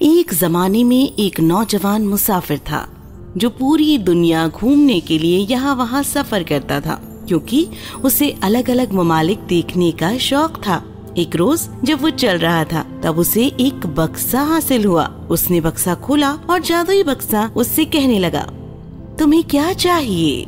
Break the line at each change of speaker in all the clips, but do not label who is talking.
ایک زمانے میں ایک نوجوان مسافر تھا جو پوری دنیا گھومنے کے لیے یہاں وہاں سفر کرتا تھا کیونکہ اسے الگ الگ ممالک دیکھنے کا شوق تھا۔ ایک روز جب وہ چل رہا تھا تب اسے ایک بکسا حاصل ہوا۔ اس نے بکسا کھولا اور جادوئی بکسا اس سے کہنے لگا، تمہیں کیا چاہیے؟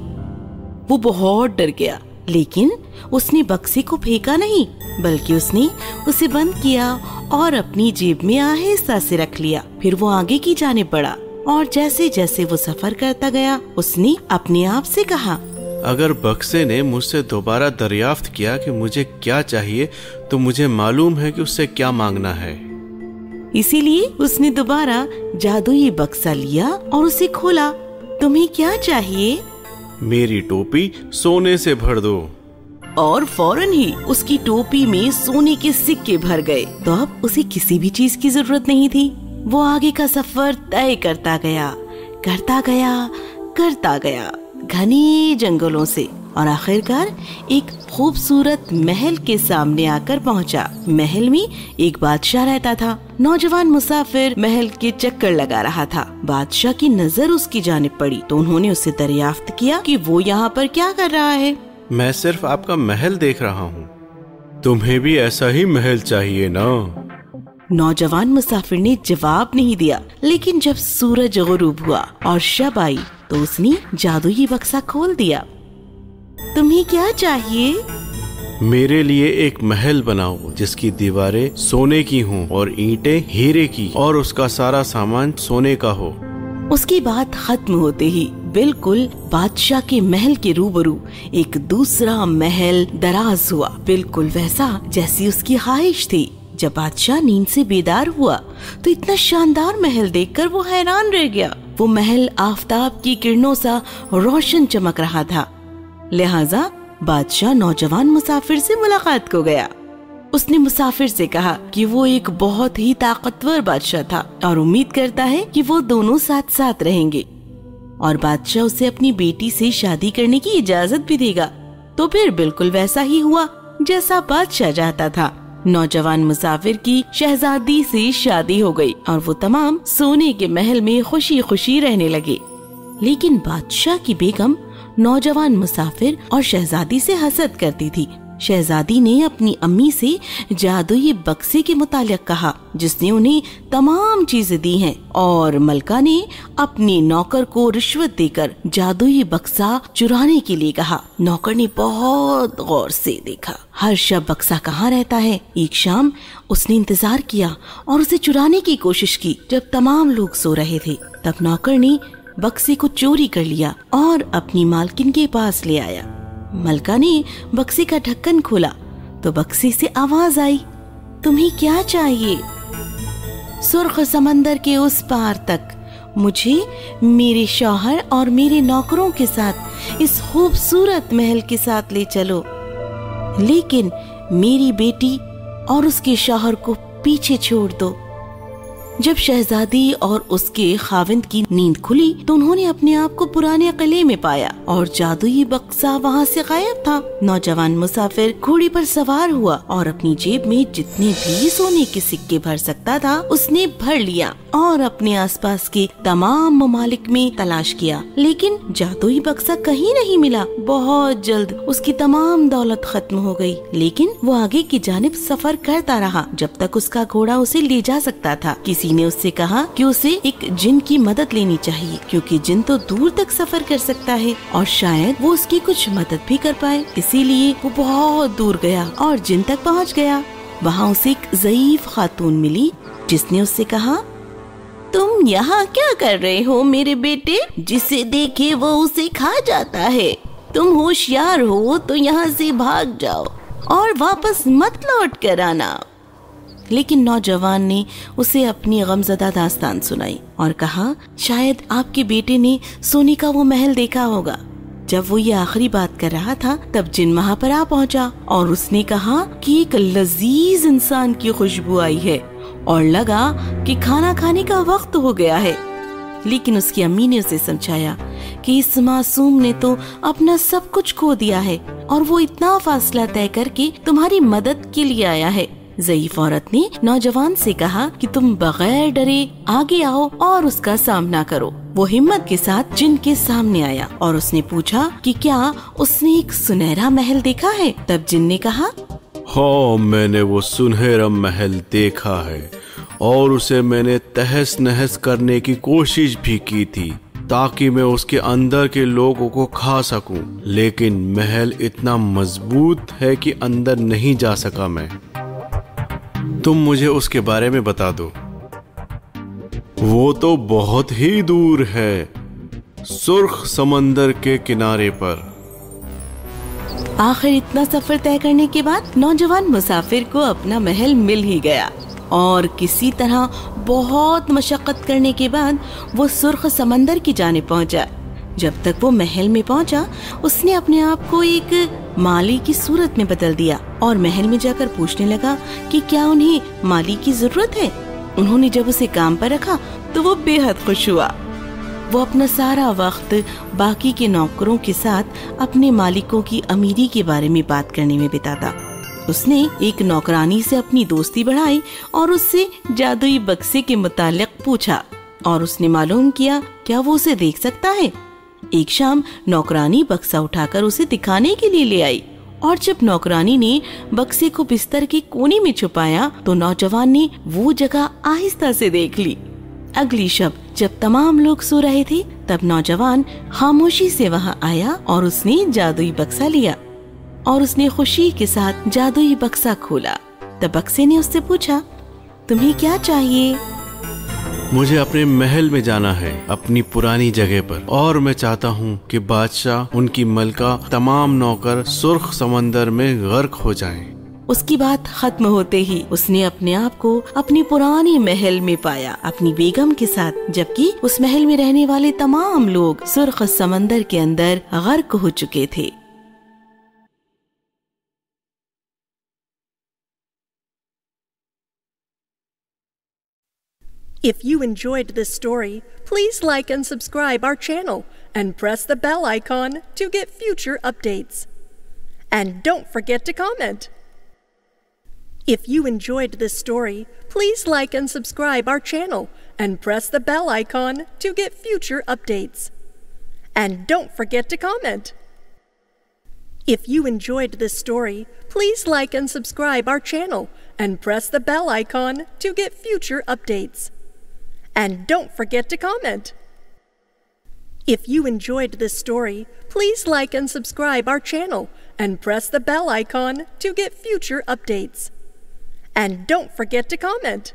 وہ بہت ڈر گیا، لیکن اس نے بکسے کو پھینکا نہیں بلکہ اس نے اسے بند کیا اور اپنی جیب میں آہستہ سے رکھ لیا۔ پھر وہ آگے کی جانب بڑھا اور جیسے جیسے وہ سفر کرتا گیا اس نے اپنے آپ سے کہا،
اگر بکسے نے مجھ سے دوبارہ دریافت کیا کہ مجھے کیا چاہیے تو مجھے معلوم ہے کہ اس سے کیا مانگنا ہے۔
اسی لیے اس نے دوبارہ جادوئی بکسا لیا اور اسے کھولا۔ تمہیں کیا چاہیے؟
میری ٹوپی سونے سے بھر دو۔
اور فوراً ہی اس کی ٹوپی میں سونے کے سکے بھر گئے۔ تو اب اسے کسی بھی چیز کی ضرورت نہیں تھی۔ وہ آگے کا سفر طے کرتا گیا، کرتا گیا گھنے جنگلوں سے، اور آخرکار ایک خوبصورت محل کے سامنے آ کر پہنچا۔ محل میں ایک بادشاہ رہتا تھا۔ نوجوان مسافر محل کے چکر لگا رہا تھا۔ بادشاہ کی نظر اس کی جانب پڑی تو انہوں نے اسے دریافت کیا کہ وہ یہاں پر کیا کر رہا ہے۔
میں صرف آپ کا محل دیکھ رہا ہوں، تمہیں بھی ایسا ہی محل چاہیے نا؟
نوجوان مسافر نے جواب نہیں دیا، لیکن جب سورج غروب ہوا اور شب آئی تو اس نے جادوئی بکسا کھول دیا۔ تمہیں کیا چاہیے؟
میرے لیے ایک محل بناؤ جس کی دیواریں سونے کی ہوں اور اینٹیں ہیرے کی اور اس کا سارا سامان سونے کا ہو۔
اس کی بات ختم ہوتے ہی بالکل بادشاہ کے محل کے روبرو ایک دوسرا محل دراز ہوا، بالکل ویسا جیسی اس کی خواہش تھی۔ جب بادشاہ نیند سے بیدار ہوا تو اتنا شاندار محل دیکھ کر وہ حیران رہ گیا۔ وہ محل آفتاب کی کرنوں سا روشن چمک رہا تھا، لہٰذا بادشاہ نوجوان مسافر سے ملاقات کو گیا۔ اس نے مسافر سے کہا کہ وہ ایک بہت ہی طاقتور بادشاہ تھا اور امید کرتا ہے کہ وہ دونوں ساتھ ساتھ رہیں گے، اور بادشاہ اسے اپنی بیٹی سے شادی کرنے کی اجازت بھی دے گا۔ تو پھر بالکل ویسا ہی ہوا جیسا بادشاہ چاہتا تھا۔ نوجوان مسافر کی شہزادی سے شادی ہو گئی اور وہ تمام سونے کے محل میں خوشی خوشی رہنے لگے۔ لیکن بادشاہ کی بیگم نوجوان مسافر اور شہزادی سے حسد کرتی تھی۔ شہزادی نے اپنی امی سے جادوئی بکسے کے متعلق کہا جس نے انہیں تمام چیزیں دی ہیں، اور ملکہ نے اپنی نوکر کو رشوت دے کر جادوئی بکسا چرانے کے لیے کہا۔ نوکر نے بہت غور سے دیکھا ہر شب بکسا کہاں رہتا ہے۔ ایک شام اس نے انتظار کیا اور اسے چرانے کی کوشش کی۔ جب تمام لوگ سو رہے تھے تب نوکر نے بکسے کو چوری کر لیا اور اپنی مالکن کے پاس لے آیا۔ ملکہ نے بکسے کا ڈھکن کھولا تو بکسے سے آواز آئی، تمہیں کیا چاہیے؟ سرخ سمندر کے اس پار تک مجھے میرے شوہر اور میرے نوکروں کے ساتھ اس خوبصورت محل کے ساتھ لے چلو، لیکن میری بیٹی اور اس کے شوہر کو پیچھے چھوڑ دو۔ جب شہزادی اور اس کے خاوند کی نیند کھلی تو انہوں نے اپنے آپ کو پرانے قلعے میں پایا اور جادوئی بکسا وہاں سے غائب تھا۔ نوجوان مسافر گھوڑی پر سوار ہوا اور اپنی جیب میں جتنے بھی سونے کے سکے بھر سکتا تھا اس نے بھر لیا اور اپنے آس پاس کے تمام ممالک میں تلاش کیا، لیکن جادوئی بکسا کہیں نہیں ملا۔ بہت جلد اس کی تمام دولت ختم ہو گئی، لیکن وہ آگے کی جانب سفر کرتا رہا جب تک اس کا گھوڑا اسے لے جا سکتا تھا۔ کسی نے اس سے کہا کہ اسے ایک جن کی مدد لینی چاہیے کیونکہ جن تو دور تک سفر کر سکتا ہے اور شاید وہ اس کی کچھ مدد بھی کر پائے۔ اسی لیے وہ بہت دور گیا اور جن تک پہنچ گیا۔ وہاں اسے ایک ضعیف خاتون ملی جس نے اس سے کہا، تم یہاں کیا کر رہے ہو میرے بیٹے؟ جسے دیکھے وہ اسے کھا جاتا ہے۔ تم ہوشیار ہو تو یہاں سے بھاگ جاؤ اور واپس مت لوٹ کر آنا۔ لیکن نوجوان نے اسے اپنی غمزدہ داستان سنائی اور کہا، شاید آپ کے بیٹے نے سونے کا وہ محل دیکھا ہوگا۔ جب وہ یہ آخری بات کر رہا تھا تب جن وہاں پر آ پہنچا اور اس نے کہا کہ ایک لذیذ انسان کی خوشبو آئی ہے اور لگا کہ کھانا کھانے کا وقت ہو گیا ہے۔ لیکن اس کی امی نے اسے سمجھایا کہ اس معصوم نے تو اپنا سب کچھ کھو دیا ہے اور وہ اتنا فاصلہ طے کر کے تمہاری مدد کے لیے آیا ہے، ضعیف عورت نے نوجوان سے کہا کہ تم بغیر ڈرے آگے آؤ اور اس کا سامنا کرو۔ وہ ہمت کے ساتھ جن کے سامنے آیا اور اس نے پوچھا کہ کیا اس نے ایک سنہرا محل دیکھا ہے؟ تب جن نے کہا،
ہاں میں نے وہ سنہرا محل دیکھا ہے اور اسے میں نے تہس نہس کرنے کی کوشش بھی کی تھی تاکہ میں اس کے اندر کے لوگوں کو کھا سکوں، لیکن محل اتنا مضبوط ہے کہ اندر نہیں جا سکا میں۔ تم مجھے اس کے بارے میں بتا دو۔ وہ تو بہت ہی دور ہے، سرخ سمندر کے کنارے پر۔
آخر اتنا سفر طے کرنے کے بعد نوجوان مسافر کو اپنا محل مل ہی گیا اور کسی طرح بہت مشقت کرنے کے بعد وہ سرخ سمندر کی جانب پہنچا۔ جب تک وہ محل میں پہنچا اس نے اپنے آپ کو ایک مالی کی صورت میں بدل دیا اور محل میں جا کر پوچھنے لگا کہ کیا انہیں مالی کی ضرورت ہے۔ انہوں نے جب اسے کام پر رکھا تو وہ بے حد خوش ہوا۔ وہ اپنا سارا وقت باقی کے نوکروں کے ساتھ اپنے مالکوں کی امیری کے بارے میں بات کرنے میں بتاتا۔ اس نے ایک نوکرانی سے اپنی دوستی بڑھائی اور اس سے جادوئی بکسے کے متعلق پوچھا اور اس نے معلوم کیا کیا وہ اسے دیکھ سکتا ہے۔ ایک شام نوکرانی بکسا اٹھا کر اسے دکھانے کے لیے لے آئی اور جب نوکرانی نے بکسے کو بستر کے کونے میں چھپایا تو نوجوان نے وہ جگہ آہستہ سے دیکھ لی۔ اگلی شب جب تمام لوگ سو رہے تھے تب نوجوان خاموشی سے وہاں آیا اور اس نے جادوئی بکسا لیا اور اس نے خوشی کے ساتھ جادوئی بکسا کھولا۔ تب بکسے نے اس سے پوچھا، تمہیں کیا چاہیے؟
مجھے اپنے محل میں جانا ہے، اپنی پرانی جگہ پر، اور میں چاہتا ہوں کہ بادشاہ، ان کی ملکہ، تمام نوکر سرخ سمندر میں غرق ہو جائیں۔
اس کی بات ختم ہوتے ہی اس نے اپنے آپ کو اپنی پرانی محل میں پایا اپنی بیگم کے ساتھ، جبکہ اس محل میں رہنے والے تمام لوگ سرخ سمندر کے اندر غرق ہو چکے تھے۔
If you enjoyed this story, please like and subscribe our channel and press the bell icon to get future updates. And don't forget to comment. If you enjoyed this story, please like and subscribe our channel and press the bell icon to get future updates. And don't forget to comment. If you enjoyed this story, please like and subscribe our channel and press the bell icon to get future updates. And don't forget to comment. If you enjoyed this story, please like and subscribe our channel and press the bell icon to get future updates. And don't forget to comment.